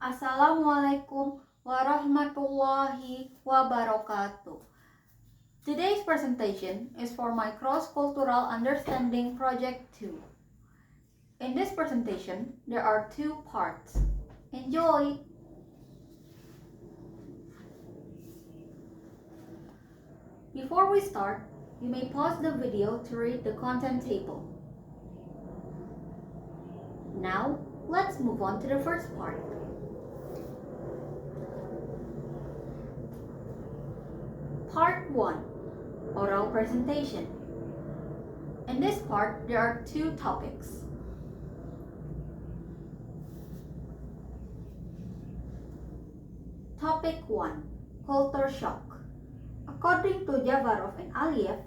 Assalamualaikum warahmatullahi wabarakatuh. Today's presentation is for my Cross-Cultural Understanding Project 2. In this presentation, there are two parts. Enjoy! Before we start, you may pause the video to read the content table. Now, let's move on to the first part. Part 1. Oral Presentation. In this part, there are two topics. Topic 1. Culture Shock. According to Javarov and Aliyev,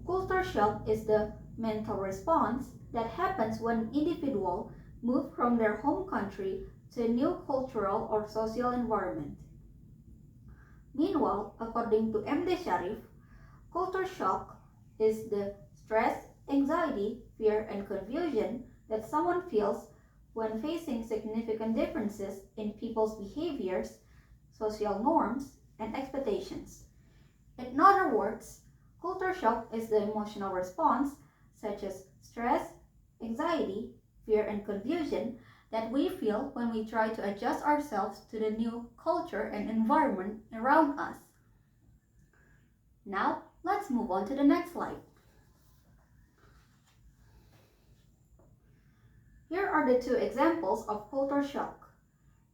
culture shock is the mental response that happens when an individual moves from their home country to a new cultural or social environment. Meanwhile, according to M.D. Sharif, culture shock is the stress, anxiety, fear, and confusion that someone feels when facing significant differences in people's behaviors, social norms, and expectations. In other words, culture shock is the emotional response, such as stress, anxiety, fear, and confusion, that we feel when we try to adjust ourselves to the new culture and environment around us. Now, let's move on to the next slide. Here are the two examples of culture shock.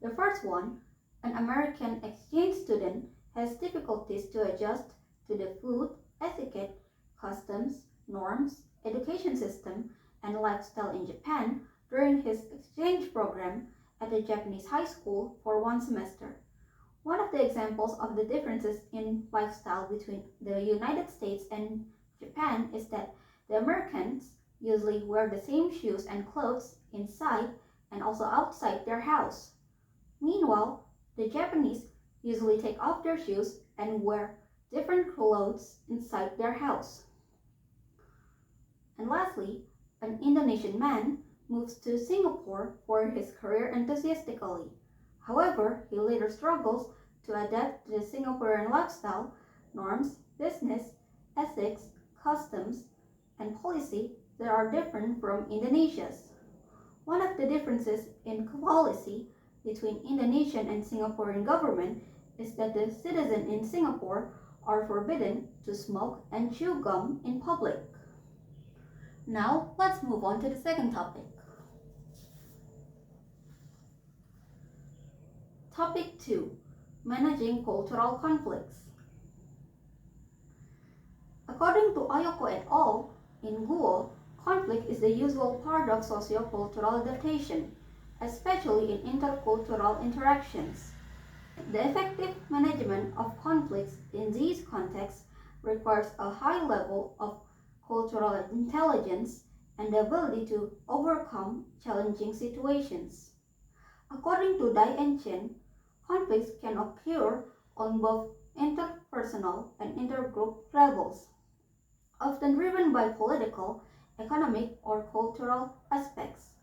The first one, an American exchange student has difficulties to adjust to the food, etiquette, customs, norms, education system, and lifestyle in Japan during his exchange program at a Japanese high school for one semester. One of the examples of the differences in lifestyle between the United States and Japan is that the Americans usually wear the same shoes and clothes inside and also outside their house. Meanwhile, the Japanese usually take off their shoes and wear different clothes inside their house. And lastly, an Indonesian man moves to Singapore for his career enthusiastically. However, he later struggles to adapt to the Singaporean lifestyle, norms, business, ethics, customs, and policy that are different from Indonesia's. One of the differences in policy between Indonesian and Singaporean government is that the citizens in Singapore are forbidden to smoke and chew gum in public. Now, let's move on to the second topic. Topic 2. Managing Cultural Conflicts. According to Ayoko et al., in Guo, conflict is the usual part of socio-cultural adaptation, especially in intercultural interactions. The effective management of conflicts in these contexts requires a high level of cultural intelligence and the ability to overcome challenging situations. According to Dai and Chen, conflicts can occur on both interpersonal and intergroup levels, often driven by political, economic, or cultural aspects.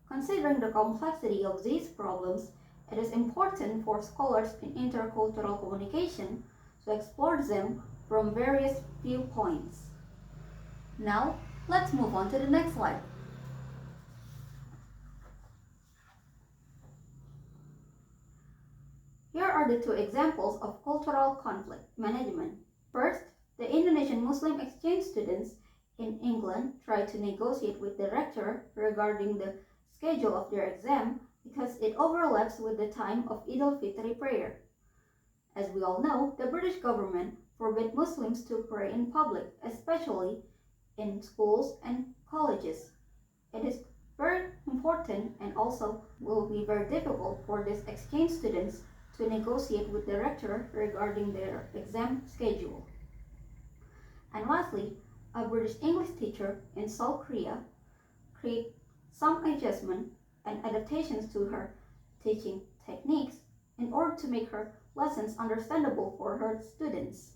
Considering the complexity of these problems, it is important for scholars in intercultural communication to explore them from various viewpoints. Now, let's move on to the next slide. Here are the two examples of cultural conflict management. First, the Indonesian Muslim exchange students in England tried to negotiate with the rector regarding the schedule of their exam because it overlaps with the time of Eid al-Fitr prayer. As we all know, the British government forbid Muslims to pray in public, especially in schools and colleges. It is very important and also will be very difficult for these exchange students to negotiate with the rector regarding their exam schedule. And lastly, a British English teacher in South Korea created some adjustment and adaptations to her teaching techniques in order to make her lessons understandable for her students.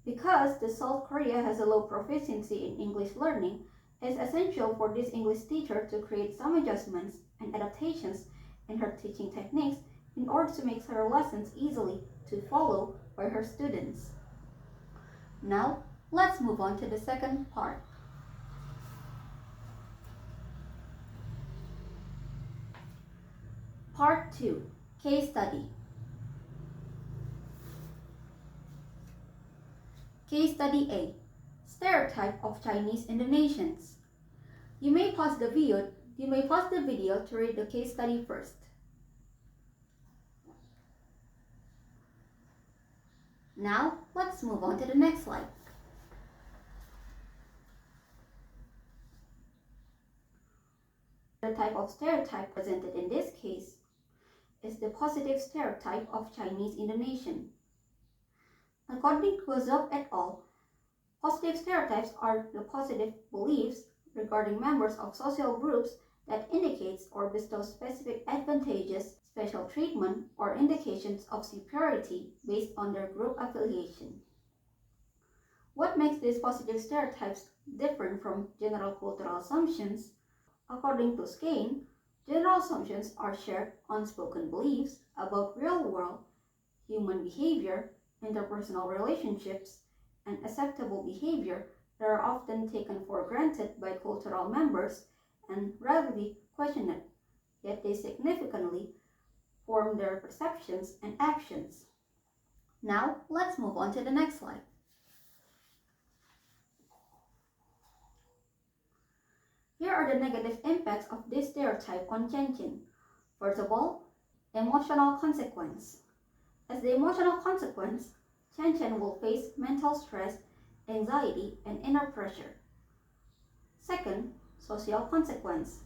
Because the South Korea has a low proficiency in English learning, it is essential for this English teacher to create some adjustments and adaptations in her teaching techniques in order to make her lessons easily to follow by her students. Now, let's move on to the second part. Part 2. Case Study. Case Study A. Stereotype of Chinese Indonesians. You may pause the video to read the case study first. Now, let's move on to the next slide. The type of stereotype presented in this case is the positive stereotype of Chinese Indonesian. According to Zop et al., positive stereotypes are the positive beliefs regarding members of social groups that indicates or bestows specific advantages, special treatment, or indications of superiority based on their group affiliation. What makes these positive stereotypes different from general cultural assumptions? According to Skane, general assumptions are shared unspoken beliefs about real-world human behavior, interpersonal relationships, and acceptable behavior that are often taken for granted by cultural members and rarely questioned, yet they significantly form their perceptions and actions. Now, let's move on to the next slide. Here are the negative impacts of this stereotype on Chen. First of all, emotional consequence. As the emotional consequence, Chen will face mental stress, anxiety, and inner pressure. Second, social consequence.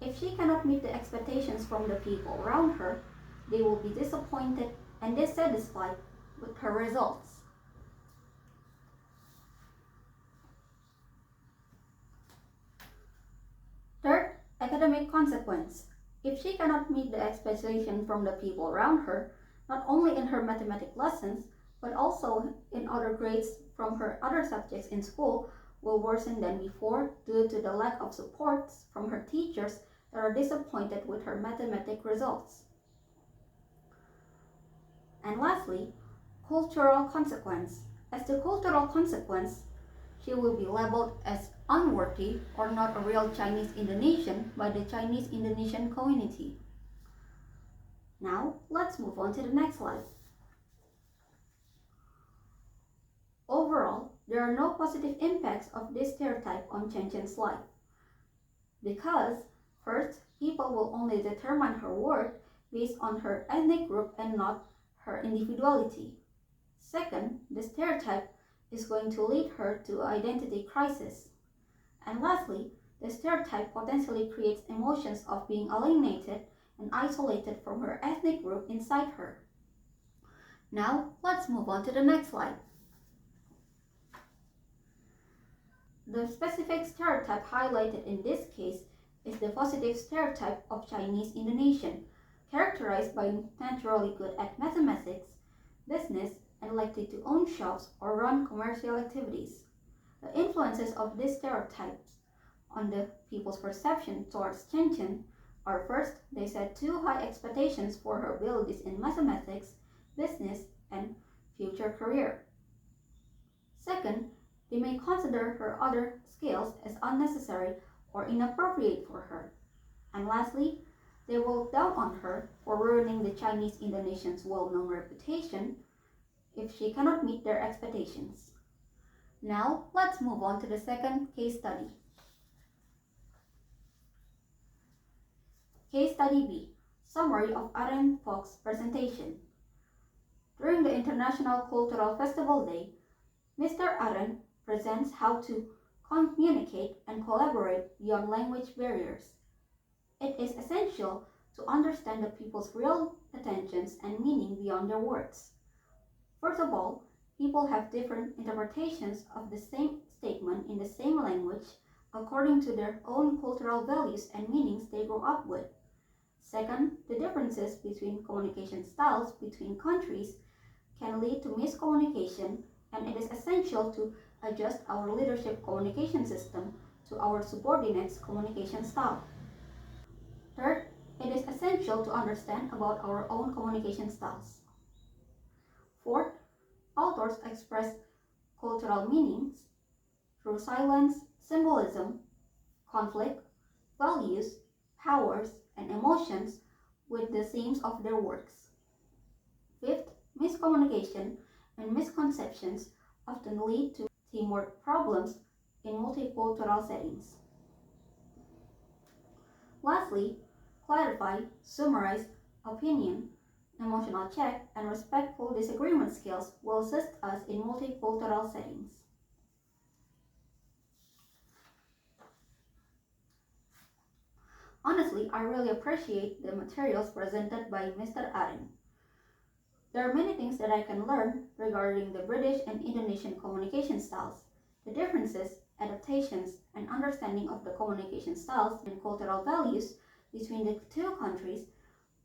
If she cannot meet the expectations from the people around her, they will be disappointed and dissatisfied with her results. Third, academic consequence. If she cannot meet the expectation from the people around her, not only in her mathematics lessons, but also in other grades from her other subjects in school, will worsen than before due to the lack of support from her teachers that are disappointed with her mathematics results. And lastly, cultural consequence. As the cultural consequence, she will be labeled as unworthy or not a real Chinese Indonesian by the Chinese Indonesian community. Now, let's move on to the next slide. Overall, there are no positive impacts of this stereotype on Chen's life. Because, first, people will only determine her worth based on her ethnic group and not her individuality. Second, the stereotype is going to lead her to identity crisis. And lastly, the stereotype potentially creates emotions of being alienated and isolated from her ethnic group inside her. Now, let's move on to the next slide. The specific stereotype highlighted in this case is the positive stereotype of Chinese Indonesian, characterized by naturally good at mathematics, business, and likely to own shops or run commercial activities. The influences of these stereotypes on the people's perception towards Chen are: first, they set too high expectations for her abilities in mathematics, business, and future career. Second, they may consider her other skills as unnecessary or inappropriate for her. And lastly, they will look down on her for ruining the Chinese Indonesians' well-known reputation if she cannot meet their expectations. Now, let's move on to the second case study. Case Study B. Summary of Aren Fox's presentation. During the International Cultural Festival Day, Mr. Aren presents how to communicate and collaborate beyond language barriers. It is essential to understand the people's real intentions and meaning beyond their words. First of all, people have different interpretations of the same statement in the same language according to their own cultural values and meanings they grew up with. Second, the differences between communication styles between countries can lead to miscommunication, and it is essential to adjust our leadership communication system to our subordinates' communication style. Third, it is essential to understand about our own communication styles. Fourth, authors express cultural meanings through silence, symbolism, conflict, values, powers, and emotions with the themes of their works. Fifth, miscommunication and misconceptions often lead to teamwork problems in multicultural settings. Lastly, clarify, summarize, opinion, emotional check, and respectful disagreement skills will assist us in multicultural settings. Honestly, I really appreciate the materials presented by Mr. Aren. There are many things that I can learn regarding the British and Indonesian communication styles, the differences, adaptations, and understanding of the communication styles and cultural values between the two countries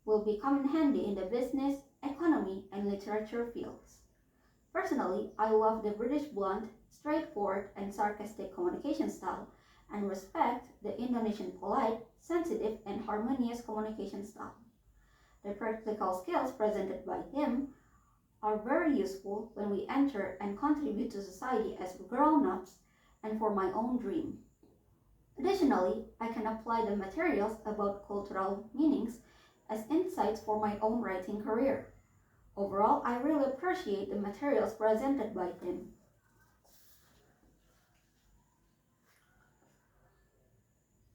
will become handy in the business, economy, and literature fields. Personally, I love the British blunt, straightforward, and sarcastic communication style, and respect the Indonesian polite, sensitive, and harmonious communication style. The practical skills presented by him are very useful when we enter and contribute to society as grown-ups and for my own dream. Additionally, I can apply the materials about cultural meanings as insights for my own writing career. Overall, I really appreciate the materials presented by him.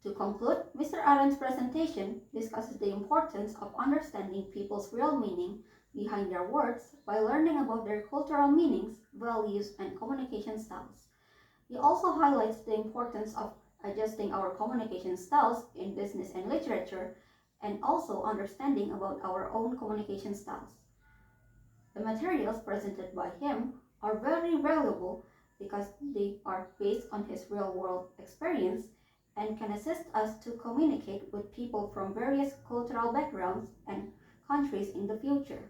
To conclude, Mr. Aaron's presentation discusses the importance of understanding people's real meaning behind their words by learning about their cultural meanings, values, and communication styles. He also highlights the importance of adjusting our communication styles in business and literature, and also understanding about our own communication styles. The materials presented by him are very valuable because they are based on his real-world experience and can assist us to communicate with people from various cultural backgrounds and countries in the future.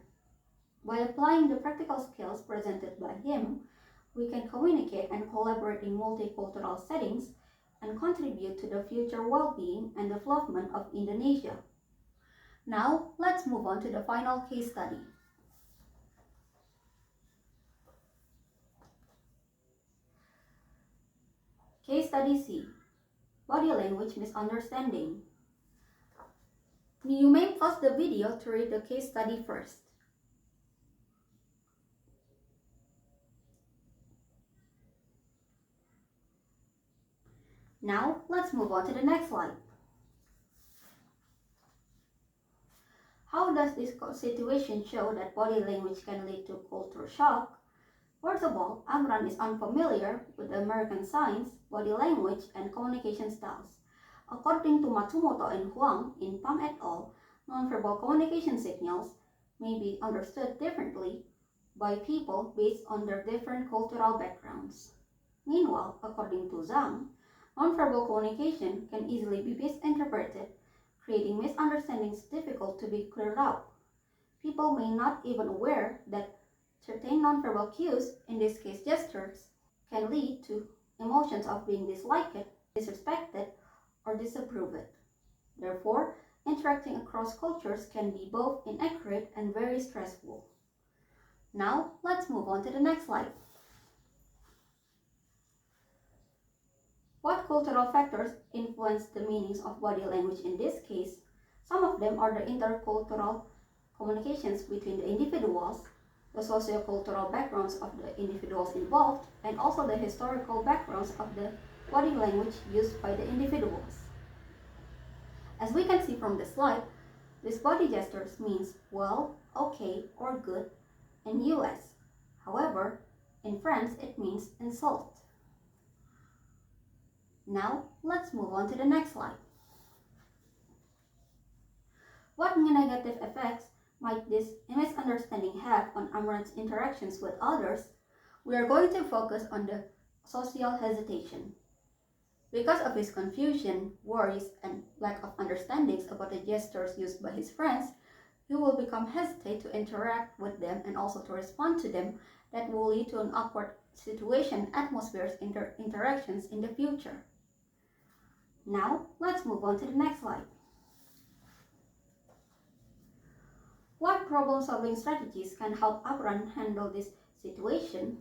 By applying the practical skills presented by him, we can communicate and collaborate in multicultural settings and contribute to the future well-being and development of Indonesia. Now, let's move on to the final case study. Case study C. Body language misunderstanding. You may pause the video to read the case study first. Now, let's move on to the next slide. How does this situation show that body language can lead to culture shock? First of all, Amran is unfamiliar with American signs, body language, and communication styles. According to Matsumoto and Huang in Pang et al., nonverbal communication signals may be understood differently by people based on their different cultural backgrounds. Meanwhile, according to Zhang, nonverbal communication can easily be misinterpreted, creating misunderstandings difficult to be cleared up. People may not even aware that certain nonverbal cues, in this case gestures, can lead to emotions of being disliked, disrespected, or disapproved. Therefore, interacting across cultures can be both inaccurate and very stressful. Now, let's move on to the next slide. What cultural factors influence the meanings of body language in this case? Some of them are the intercultural communications between the individuals, the sociocultural backgrounds of the individuals involved, and also the historical backgrounds of the body language used by the individuals. As we can see from the slide, this body gestures means well, okay, or good in US. However, in France it means insult. Now, let's move on to the next slide. What negative effects might this misunderstanding have on Amran's interactions with others? We are going to focus on the social hesitation. Because of his confusion, worries, and lack of understandings about the gestures used by his friends, he will become hesitant to interact with them and also to respond to them. That will lead to an awkward situation, atmospheres, interactions in the future. Now, let's move on to the next slide. what problem-solving strategies can help Abran handle this situation?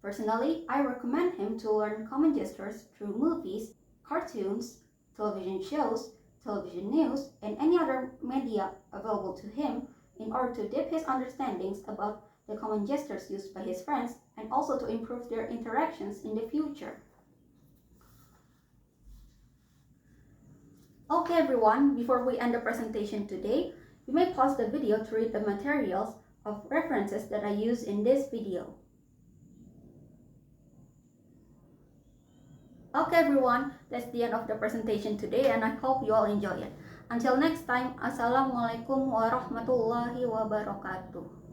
Personally, I recommend him to learn common gestures through movies, cartoons, television shows, television news, and any other media available to him in order to deepen his understandings about the common gestures used by his friends and also to improve their interactions in the future. Okay everyone, before we end the presentation today, you may pause the video to read the materials of references that I use in this video. Okay everyone, that's the end of the presentation today and I hope you all enjoy it. Until next time, Assalamualaikum warahmatullahi wabarakatuh.